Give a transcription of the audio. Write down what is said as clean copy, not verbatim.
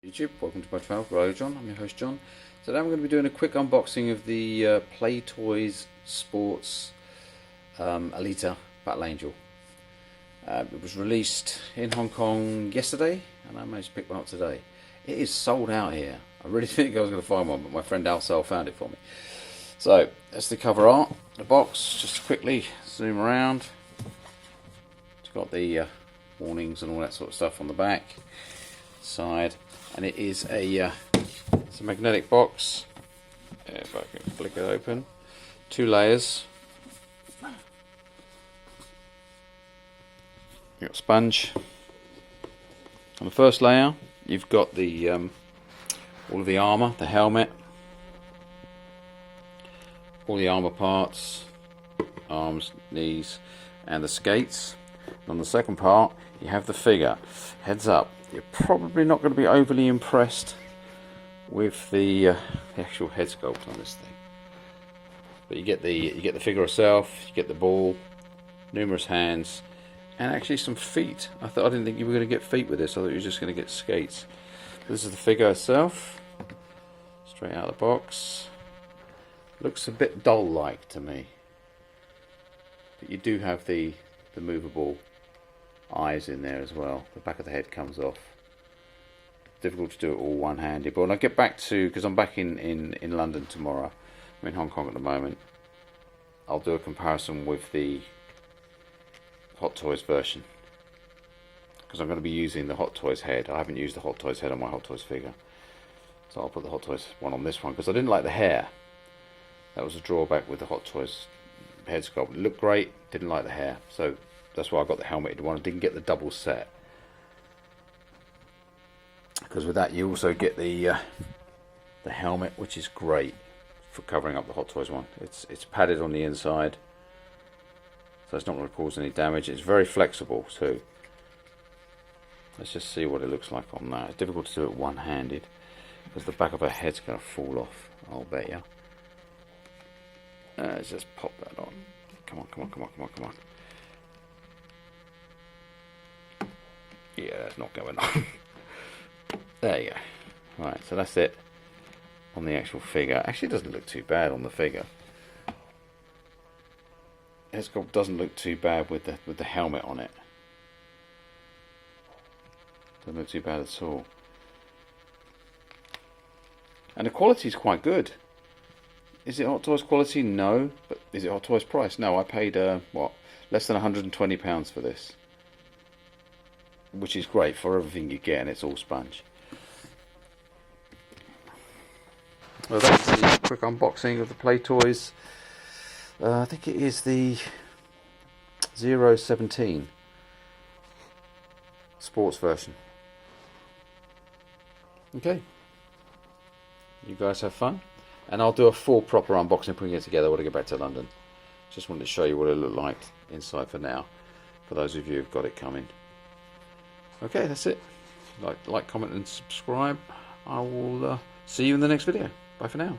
YouTube, welcome to my channel, Hello John, I'm your host John. Today I'm going to be doing a quick unboxing of the Toy Sports Alita Battle Angel. It was released in Hong Kong yesterday and I managed to pick one up today. It is sold out here. I really didn't think I was going to find one, but my friend Alcel found it for me. So that's the cover art, the box. Just quickly zoom around. It's got the warnings and all that sort of stuff on the back side, and it is it's a magnetic box. If I can flick it open, 2 layers. You've got sponge on the first layer. You've got the all of the armor, the helmet, all the armor parts, arms, knees, and the skates. And on the second part, you have the figure. Heads up, you're probably not going to be overly impressed with the actual head sculpt on this thing. But you get the figure itself, you get the ball, numerous hands, and actually some feet. I didn't think you were going to get feet with this. I thought you were just going to get skates. This is the figure itself, straight out of the box. Looks a bit doll-like to me, but you do have the movable eyes in there as well. The back of the head comes off. Difficult to do it all one-handed, but when I get back to, because I'm back in London tomorrow, I'm in Hong Kong at the moment, I'll do a comparison with the Hot Toys version, because I'm going to be using the Hot Toys head. I haven't used the Hot Toys head on my Hot Toys figure, so I'll put the Hot Toys one on this one, because I didn't like the hair. That was a drawback with the Hot Toys head sculpt. It looked great, didn't like the hair, so that's why I got the helmeted one. I didn't get the double set, because with that you also get the helmet, which is great for covering up the Hot Toys one. It's padded on the inside, so it's not going to cause any damage. It's very flexible too. Let's just see what it looks like on that. It's difficult to do it one-handed because the back of her head's going to fall off, I'll bet you. Let's just pop that on. Come on, come on, come on, come on, come on. Yeah, that's not going on. There you go. Right, so that's it on the actual figure. Actually, it doesn't look too bad on the figure. It doesn't look too bad with the helmet on it. Doesn't look too bad at all. And the quality is quite good. Is it Hot Toys quality? No. But is it Hot Toys price? No, I paid what, less than £120 for this, which is great for everything you get, and it's all sponge. Well, that's the quick unboxing of the Play Toys. I think it is the 017 Sports version. Okay, you guys have fun, and I'll do a full proper unboxing putting it together when I get back to London. Just wanted to show you what it looked like inside for now, for those of you who've got it coming. Okay, that's it. Like, comment and subscribe. I will see you in the next video. Bye for now.